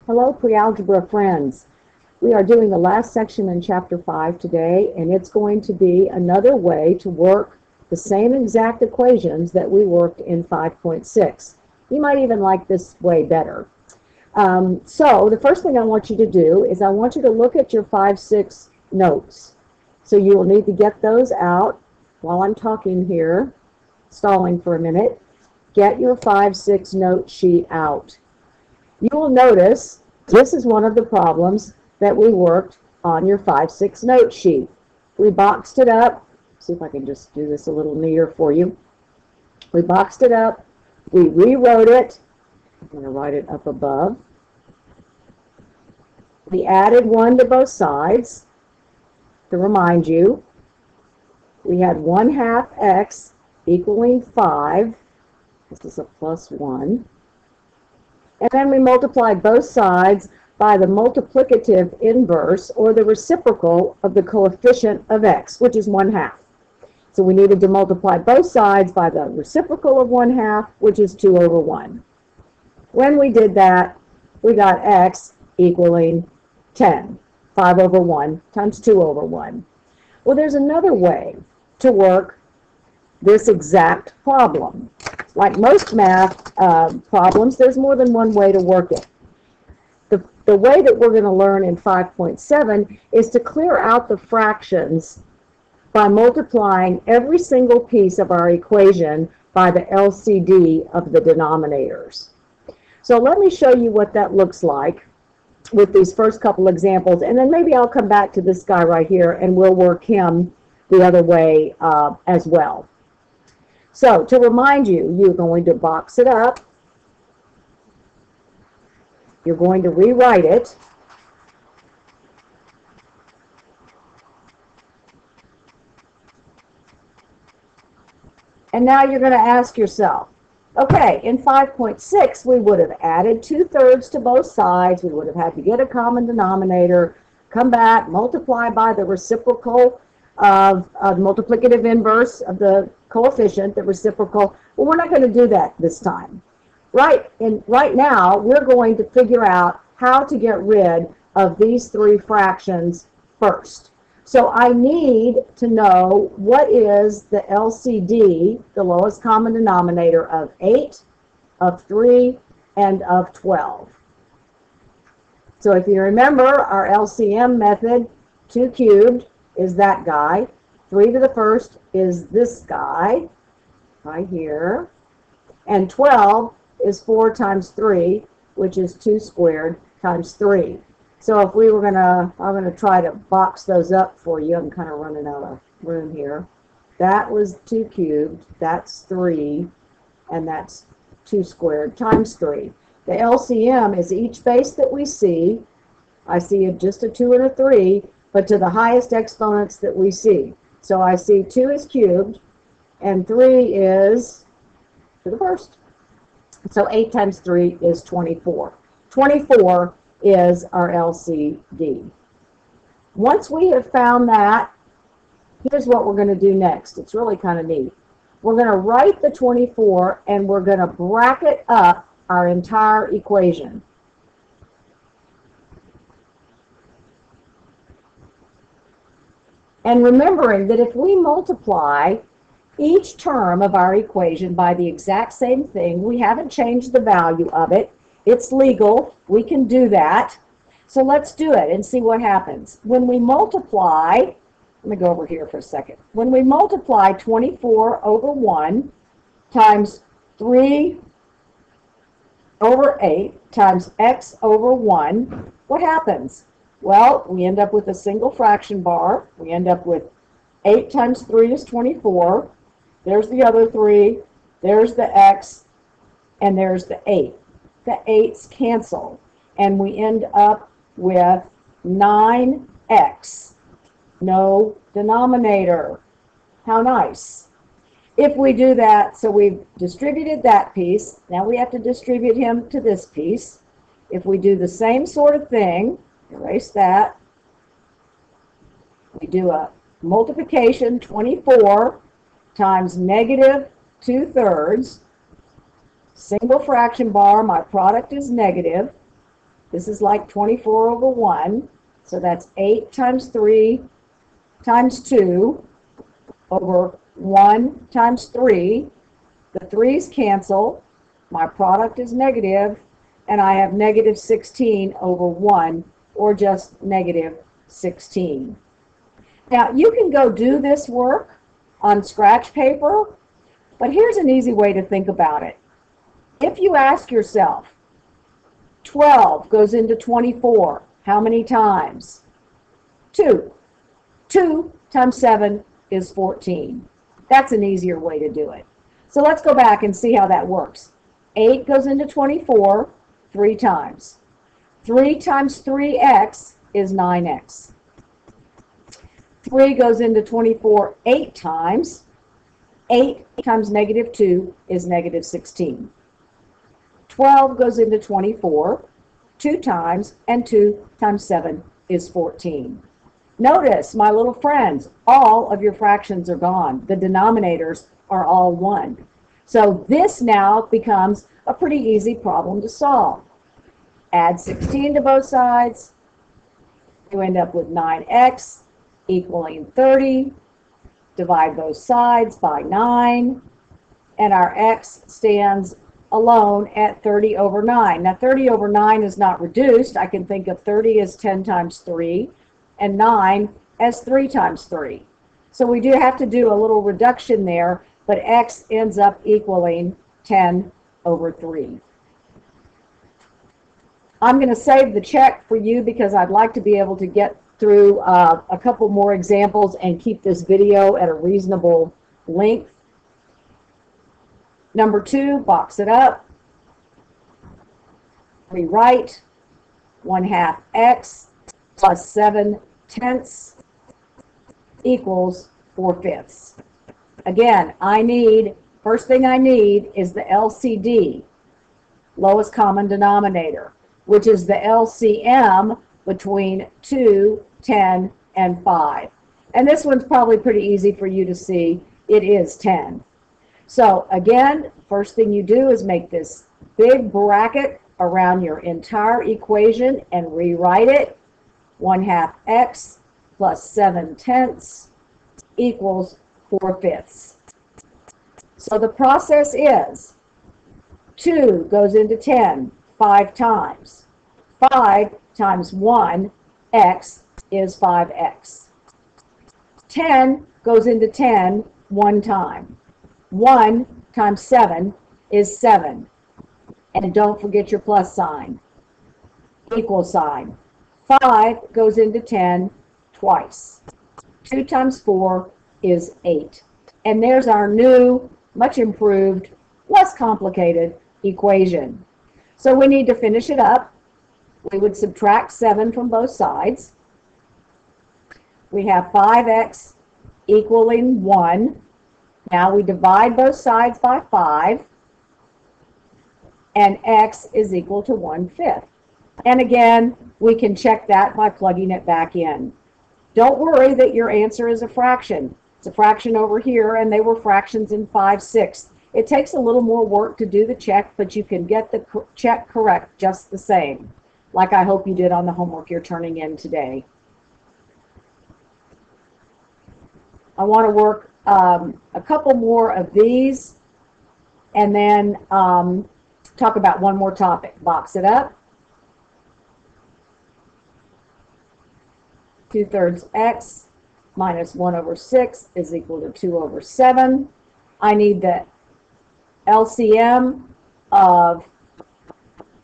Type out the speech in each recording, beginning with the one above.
Hello, pre-algebra friends. We are doing the last section in Chapter 5 today, and it's going to be another way to work the same exact equations that we worked in 5.6. You might even like this way better. So the first thing I want you to do is I want you to look at your 5.6 notes. So you will need to get those out while I'm talking here, stalling for a minute. Get your 5.6 note sheet out. You will notice this is one of the problems that we worked on your 5.6 note sheet. We boxed it up. See if I can just do this a little neater for you. We boxed it up. We rewrote it. I'm going to write it up above. We added 1 to both sides to remind you. We had 1/2 x equaling 5. This is a plus 1. And then we multiplied both sides by the multiplicative inverse, or the reciprocal of the coefficient of x, which is 1/2. So we needed to multiply both sides by the reciprocal of 1/2, which is 2 over 1. When we did that, we got x equaling 10. 5 over 1 times 2 over 1. Well, there's another way to work this exact problem. Like most math problems, there's more than one way to work it. The way that we're going to learn in 5.7 is to clear out the fractions by multiplying every single piece of our equation by the LCD of the denominators. So let me show you what that looks like with these first couple examples, and then maybe I'll come back to this guy right here and we'll work him the other way as well. So to remind you, you're going to box it up. You're going to rewrite it. And now you're going to ask yourself, okay, in 5.6 we would have added 2/3 to both sides. We would have had to get a common denominator, come back, multiply by the reciprocal of multiplicative inverse of the coefficient, the reciprocal. Well, we're not going to do that this time. Right now, we're going to figure out how to get rid of these 3 fractions first. So I need to know what is the LCD, the lowest common denominator, of 8, of 3, and of 12. So if you remember our LCM method, 2 cubed is that guy. 3 to the first is this guy right here. And 12 is 4 times 3, which is 2 squared times 3. So if we were I'm going to try to box those up for you. I'm kind of running out of room here. That was 2 cubed. That's 3. And that's 2 squared times 3. The LCM is each base that we see. I see just a 2 and a 3, but to the highest exponents that we see. So I see 2 is cubed, and 3 is to the first. So 8 times 3 is 24. 24 is our LCD. Once we have found that, here's what we're going to do next. It's really kind of neat. We're going to write the 24, and we're going to bracket up our entire equation. And remembering that if we multiply each term of our equation by the exact same thing, we haven't changed the value of it. It's legal. We can do that. So let's do it and see what happens. When we multiply, let me go over here for a second. When we multiply 24 over 1 times 3 over 8 times x over 1, what happens? Well, we end up with a single fraction bar. We end up with 8 times 3 is 24. There's the other 3. There's the x. And there's the 8. The 8's cancel. And we end up with 9x. No denominator. How nice. If we do that, so we've distributed that piece. Now we have to distribute him to this piece. If we do the same sort of thing, erase that. We do a multiplication, 24 times negative 2/3. Single fraction bar, my product is negative. This is like 24 over 1. So that's 8 times 3 times 2 over 1 times 3. The 3's cancel. My product is negative, and I have negative 16 over 1, or just negative 16. Now, you can go do this work on scratch paper, but here's an easy way to think about it. If you ask yourself, 12 goes into 24, how many times? 2. 2 times 7 is 14. That's an easier way to do it. So let's go back and see how that works. 8 goes into 24 3 times. 3 times 3x is 9x. 3 goes into 24 8 times. 8 times negative 2 is negative 16. 12 goes into 24 2 times, and 2 times 7 is 14. Notice, my little friends, all of your fractions are gone. The denominators are all 1. So this now becomes a pretty easy problem to solve. Add 16 to both sides. You end up with 9x equaling 30. Divide both sides by 9. And our x stands alone at 30 over 9. Now 30 over 9 is not reduced. I can think of 30 as 10 times 3 and 9 as 3 times 3. So we do have to do a little reduction there, but x ends up equaling 10 over 3. I'm going to save the check for you because I'd like to be able to get through a couple more examples and keep this video at a reasonable length. Number 2, box it up. Rewrite 1/2 x plus 7/10 equals 4/5. Again, first thing I need is the LCD, lowest common denominator, which is the LCM between 2, 10, and 5. And this one's probably pretty easy for you to see. It is 10. So again, first thing you do is make this big bracket around your entire equation and rewrite it. 1/2 x plus 7/10 equals 4/5. So the process is 2 goes into 10 5 times. 5 times 1, x, is 5x. 10 goes into 10 1 time. 1 times 7 is 7. And don't forget your plus sign. Equal sign. 5 goes into 10 twice. 2 times 4 is 8. And there's our new, much improved, less complicated equation. So we need to finish it up. We would subtract 7 from both sides. We have 5x equaling 1. Now we divide both sides by 5, and x is equal to 1/5. And again, we can check that by plugging it back in. Don't worry that your answer is a fraction. It's a fraction over here, and they were fractions in 5/6. It takes a little more work to do the check, but you can get the check correct just the same, like I hope you did on the homework you're turning in today. I want to work a couple more of these, and then talk about one more topic. Box it up. 2/3 x minus 1/6 is equal to 2/7. I need the LCM of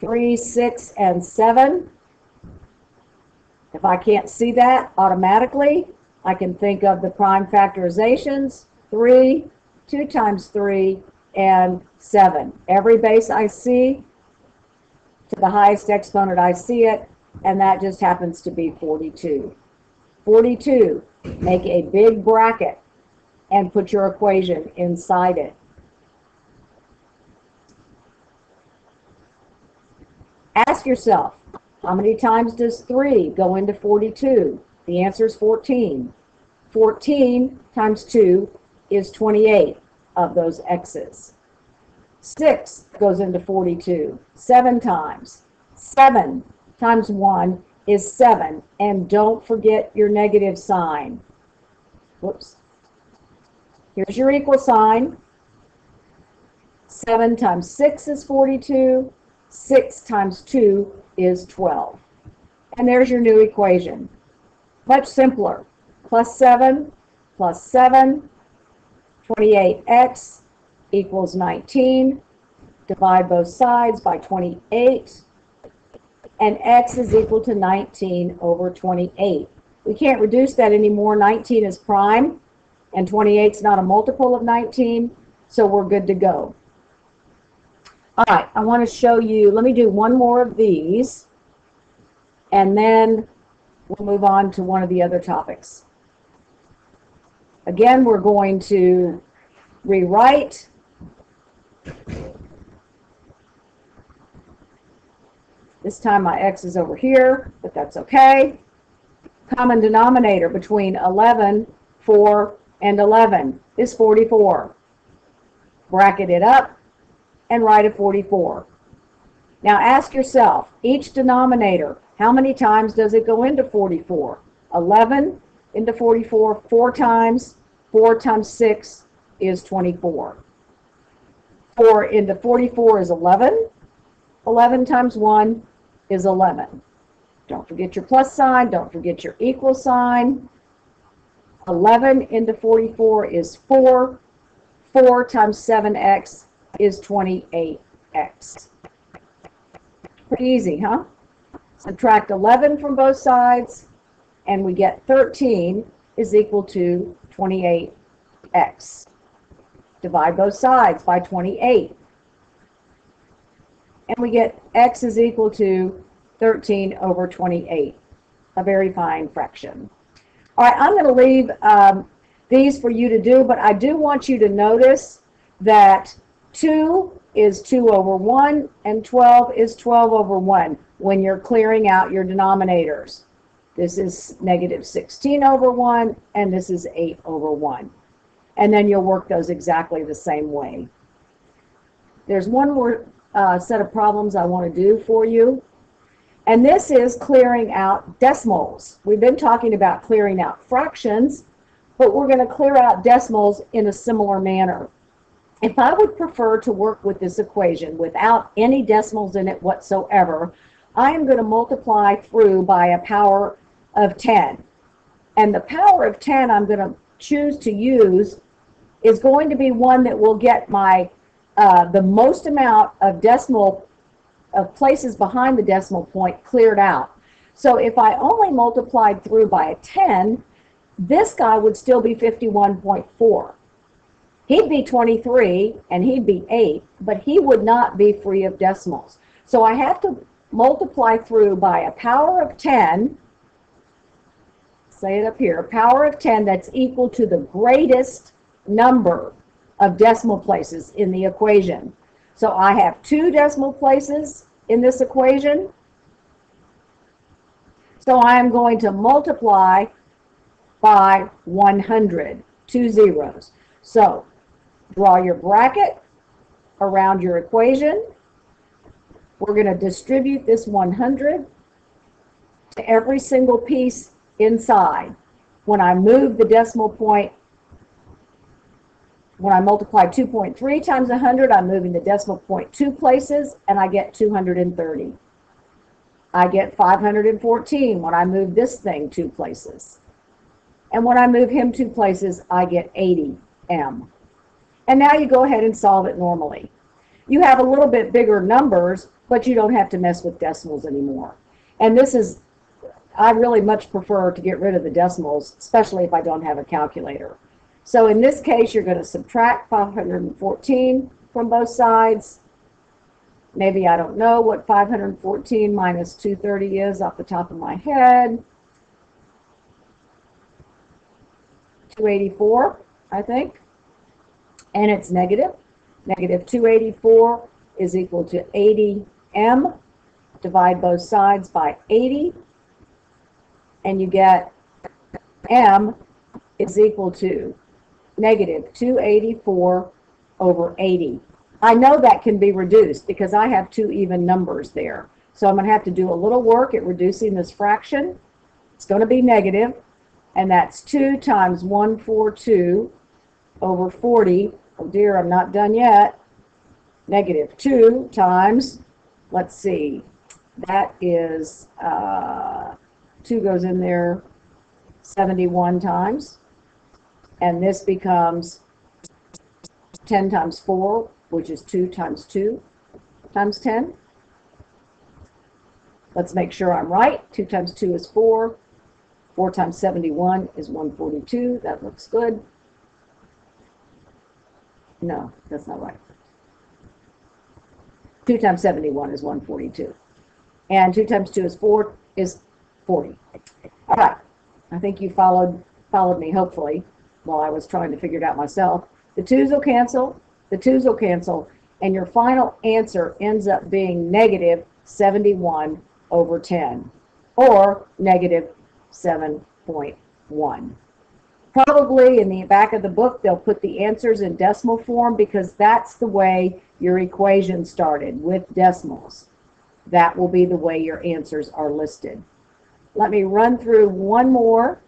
3, 6, and 7. If I can't see that automatically, I can think of the prime factorizations, 3, 2 times 3, and 7. Every base I see to the highest exponent I see it, and that just happens to be 42. 42, make a big bracket and put your equation inside it. Ask yourself, how many times does 3 go into 42? The answer is 14. 14 times 2 is 28 of those x's. 6 goes into 42 7 times. 7 times 1 is 7. And don't forget your negative sign. Whoops. Here's your equal sign. 7 times 6 is 42. 6 times 2 is 12. And there's your new equation. Much simpler. Plus 7, 28x equals 19. Divide both sides by 28. And x is equal to 19 over 28. We can't reduce that anymore. 19 is prime, and 28 is not a multiple of 19, so we're good to go. All right, I want to show you, let me do one more of these, and then we'll move on to one of the other topics. Again, we're going to rewrite. This time my x is over here, but that's okay. Common denominator between 11, 4, and 11 is 44. Bracket it up and write a 44. Now ask yourself, each denominator, how many times does it go into 44? 11 into 44, 4 times. 4 times 6 is 24. 4 into 44 is 11. 11 times 1 is 11. Don't forget your plus sign. Don't forget your equal sign. 11 into 44 is 4. 4 times 7x is 28x. Pretty easy, huh? Subtract 11 from both sides, and we get 13 is equal to 28x. Divide both sides by 28. And we get x is equal to 13 over 28, a very fine fraction. All right, I'm going to leave these for you to do, but I do want you to notice that 2 is 2 over 1 and 12 is 12 over 1 when you're clearing out your denominators. This is negative 16 over 1, and this is 8 over 1. And then you'll work those exactly the same way. There's one more set of problems I want to do for you. And this is clearing out decimals. We've been talking about clearing out fractions, but we're going to clear out decimals in a similar manner. If I would prefer to work with this equation without any decimals in it whatsoever, I am going to multiply through by a power of 10. And the power of 10 I'm going to choose to use is going to be one that will get my the most amount of decimal of places behind the decimal point cleared out. So if I only multiplied through by a 10, this guy would still be 51.4. He'd be 23 and he'd be 8, but he would not be free of decimals. So I have to multiply through by a power of 10, say it up here, a power of 10 that's equal to the greatest number of decimal places in the equation. So I have 2 decimal places in this equation. So I am going to multiply by 100, 2 zeros. So draw your bracket around your equation. We're going to distribute this 100 to every single piece inside. When I move the decimal point, when I multiply 2.3 times 100, I'm moving the decimal point 2 places, and I get 230. I get 514 when I move this thing 2 places. And when I move him 2 places, I get 80m. And now you go ahead and solve it normally. You have a little bit bigger numbers, but you don't have to mess with decimals anymore. And this is, I really much prefer to get rid of the decimals, especially if I don't have a calculator. So in this case, you're going to subtract 514 from both sides. Maybe I don't know what 514 minus 230 is off the top of my head. 284, I think. And it's negative. Negative 284 is equal to 80m. Divide both sides by 80. And you get m is equal to negative 284 over 80. I know that can be reduced because I have 2 even numbers there. So I'm going to have to do a little work at reducing this fraction. It's going to be negative, and that's 2 times 142 over 40. Oh dear, I'm not done yet. Negative 2 times, let's see, that is, 2 goes in there 71 times. And this becomes 10 times 4, which is 2 times 2 times 10. Let's make sure I'm right. 2 times 2 is 4. 4 times 71 is 142. That looks good. No, that's not right. 2 times 71 is 142. And 2 times 2 is 4 is 40. All right. I think you followed me, hopefully, while I was trying to figure it out myself. The 2's will cancel. The 2's will cancel. And your final answer ends up being negative 71 over 10, or negative 7.1. Probably in the back of the book, they'll put the answers in decimal form because that's the way your equation started, with decimals. That will be the way your answers are listed. Let me run through one more.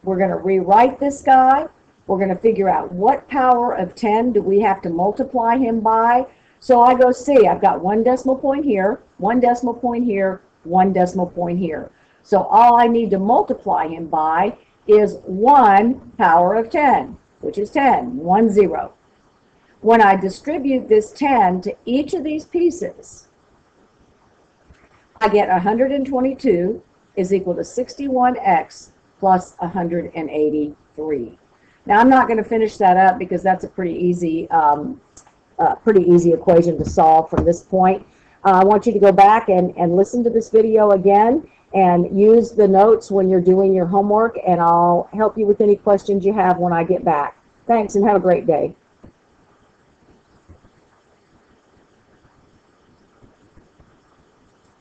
We're going to rewrite this guy. We're going to figure out what power of 10 do we have to multiply him by. So I go see, I've got 1 decimal point here, 1 decimal point here, 1 decimal point here. So all I need to multiply him by is 1 power of 10, which is 10, 1, 0. When I distribute this 10 to each of these pieces, I get 122 is equal to 61x plus 183. Now I'm not going to finish that up because that's a pretty easy equation to solve from this point. I want you to go back and listen to this video again and use the notes when you're doing your homework, and I'll help you with any questions you have when I get back. Thanks, and have a great day.